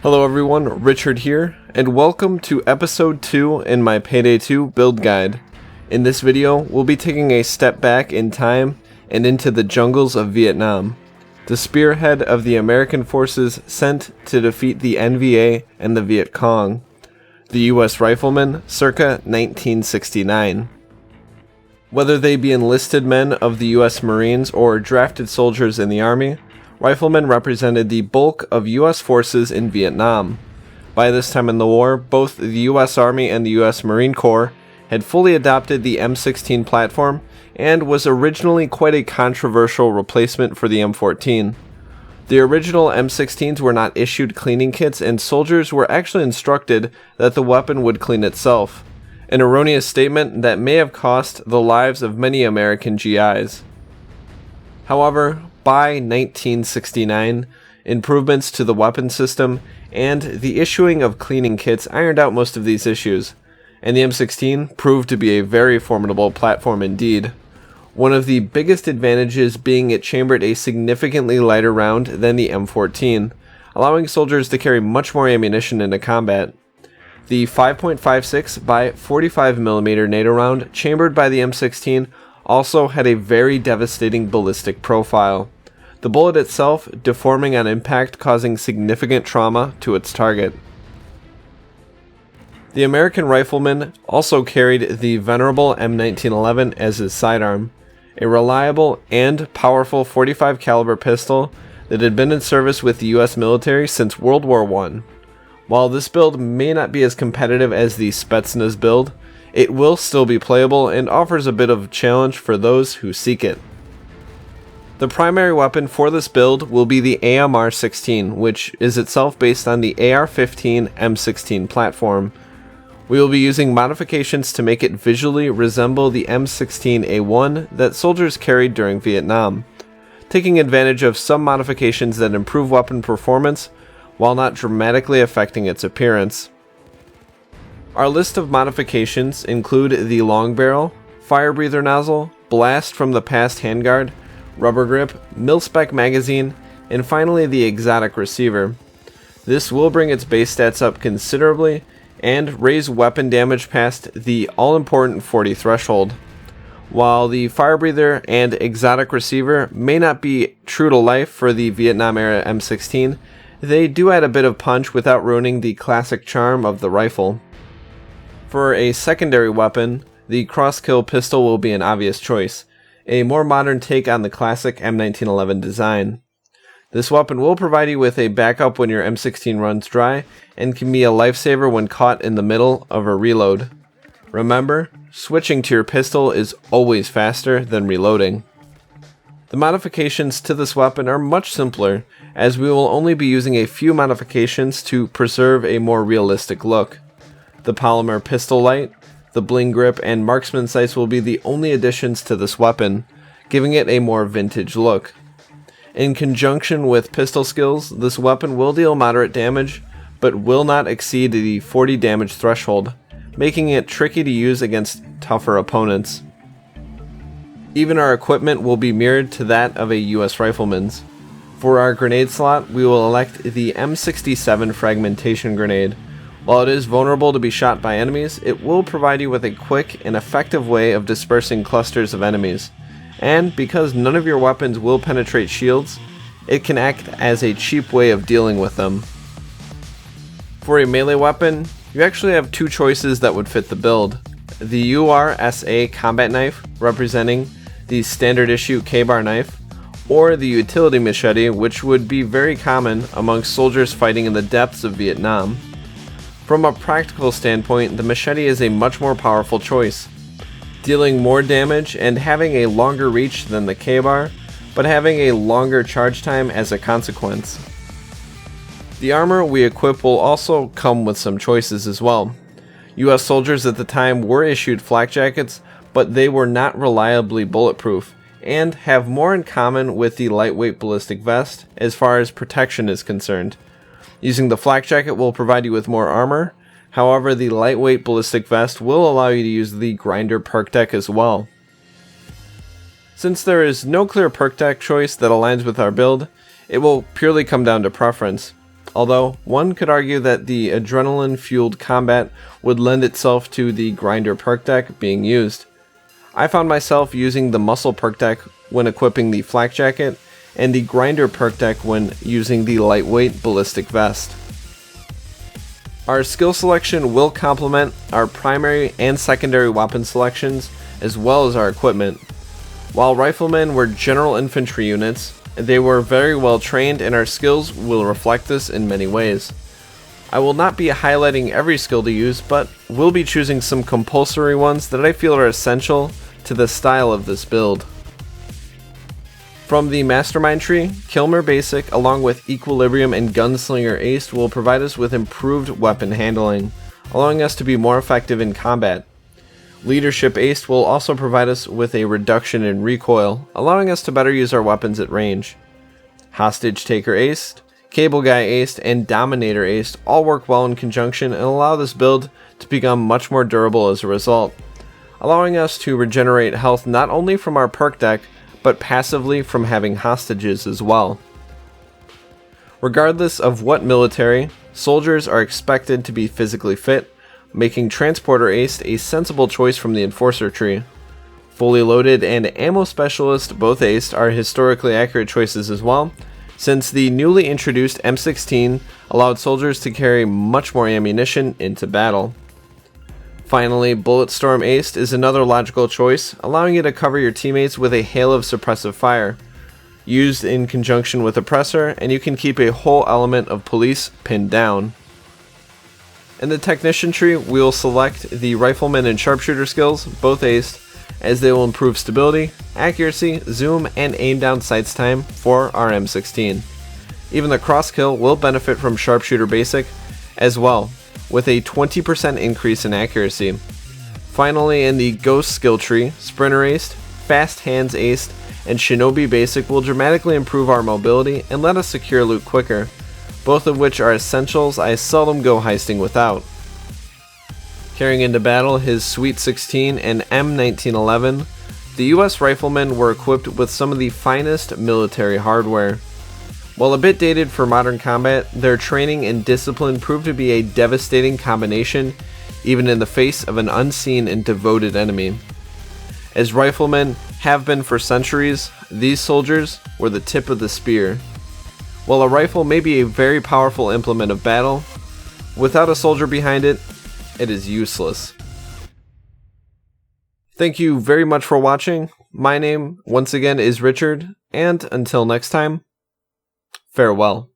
Hello everyone, Richard here, and welcome to episode 2 in my Payday 2 build guide. In this video, we'll be taking a step back in time and into the jungles of Vietnam, the spearhead of the American forces sent to defeat the NVA and the Viet Cong, the US Rifleman circa 1969. Whether they be enlisted men of the US Marines or drafted soldiers in the Army, Riflemen represented the bulk of U.S. forces in Vietnam. By this time in the war, both the U.S. Army and the U.S. Marine Corps had fully adopted the M16 platform and was originally quite a controversial replacement for the M14. The original M16s were not issued cleaning kits, and soldiers were actually instructed that the weapon would clean itself, an erroneous statement that may have cost the lives of many American GIs. However, by 1969, improvements to the weapon system and the issuing of cleaning kits ironed out most of these issues, and the M16 proved to be a very formidable platform indeed. One of the biggest advantages being it chambered a significantly lighter round than the M14, allowing soldiers to carry much more ammunition into combat. The 5.56 by 45mm NATO round chambered by the M16 also had a very devastating ballistic profile, the bullet itself deforming on impact, causing significant trauma to its target. The American Rifleman also carried the venerable M1911 as his sidearm, a reliable and powerful .45 caliber pistol that had been in service with the US military since World War I. While this build may not be as competitive as the Spetsnaz build, it will still be playable and offers a bit of challenge for those who seek it. The primary weapon for this build will be the AMR-16, which is itself based on the AR-15 M16 platform. We will be using modifications to make it visually resemble the M16A1 that soldiers carried during Vietnam, taking advantage of some modifications that improve weapon performance while not dramatically affecting its appearance. Our list of modifications include the long barrel, fire breather nozzle, blast from the past handguard, rubber grip, mil-spec magazine, and finally the exotic receiver. This will bring its base stats up considerably and raise weapon damage past the all-important 40 threshold. While the fire breather and exotic receiver may not be true to life for the Vietnam era M16, they do add a bit of punch without ruining the classic charm of the rifle. For a secondary weapon, the Crosskill pistol will be an obvious choice, a more modern take on the classic M1911 design. This weapon will provide you with a backup when your M16 runs dry and can be a lifesaver when caught in the middle of a reload. Remember, switching to your pistol is always faster than reloading. The modifications to this weapon are much simpler, as we will only be using a few modifications to preserve a more realistic look. The polymer pistol light, the bling grip, and marksman sights will be the only additions to this weapon, giving it a more vintage look. In conjunction with pistol skills, this weapon will deal moderate damage, but will not exceed the 40 damage threshold, making it tricky to use against tougher opponents. Even our equipment will be mirrored to that of a US Rifleman's. For our grenade slot, we will elect the M67 fragmentation grenade. While it is vulnerable to be shot by enemies, it will provide you with a quick and effective way of dispersing clusters of enemies. And because none of your weapons will penetrate shields, it can act as a cheap way of dealing with them. For a melee weapon, you actually have two choices that would fit the build. The URSA combat knife, representing the standard issue K-bar knife, or the utility machete, which would be very common amongst soldiers fighting in the depths of Vietnam. From a practical standpoint, the machete is a much more powerful choice, dealing more damage and having a longer reach than the K-bar, but having a longer charge time as a consequence. The armor we equip will also come with some choices as well. US soldiers at the time were issued flak jackets, but they were not reliably bulletproof, and have more in common with the lightweight ballistic vest as far as protection is concerned. Using the flak jacket will provide you with more armor, however the lightweight ballistic vest will allow you to use the grinder perk deck as well. Since there is no clear perk deck choice that aligns with our build, it will purely come down to preference. although one could argue that the adrenaline-fueled combat would lend itself to the Grinder perk deck being used. I found myself using the Muscle perk deck when equipping the Flak Jacket, and the Grinder perk deck when using the Lightweight Ballistic Vest. Our skill selection will complement our primary and secondary weapon selections, as well as our equipment. While Riflemen were general infantry units, they were very well trained, and our skills will reflect this in many ways. I will not be highlighting every skill to use, but will be choosing some compulsory ones that I feel are essential to the style of this build. From the Mastermind tree, Kilmer Basic along with Equilibrium and Gunslinger Ace will provide us with improved weapon handling, allowing us to be more effective in combat. Leadership Ace will also provide us with a reduction in recoil, allowing us to better use our weapons at range. Hostage Taker Ace, Cable Guy Ace, and Dominator Ace all work well in conjunction and allow this build to become much more durable as a result, allowing us to regenerate health not only from our perk deck, but passively from having hostages as well. Regardless of what military, soldiers are expected to be physically fit, making Transporter Ace a sensible choice from the Enforcer tree. Fully Loaded and Ammo Specialist, both aced, are historically accurate choices as well, since the newly introduced M16 allowed soldiers to carry much more ammunition into battle. Finally, Bulletstorm Aced is another logical choice, allowing you to cover your teammates with a hail of suppressive fire, used in conjunction with Oppressor, and you can keep a whole element of Police pinned down. In the Technician tree, we will select the Rifleman and Sharpshooter skills, both aced, as they will improve stability, accuracy, zoom, and aim down sights time for our M16. Even the Crosskill will benefit from Sharpshooter Basic as well, with a 20% increase in accuracy. Finally, in the Ghost skill tree, Sprinter Aced, Fast Hands Aced, and Shinobi Basic will dramatically improve our mobility and let us secure loot quicker, both of which are essentials I seldom go heisting without. Carrying into battle his Sweet 16 and M1911, the US Riflemen were equipped with some of the finest military hardware. While a bit dated for modern combat, their training and discipline proved to be a devastating combination, even in the face of an unseen and devoted enemy. As Riflemen have been for centuries, these soldiers were the tip of the spear. While a rifle may be a very powerful implement of battle, without a soldier behind it, it is useless. Thank you very much for watching. My name, once again, is Richard, and until next time, farewell.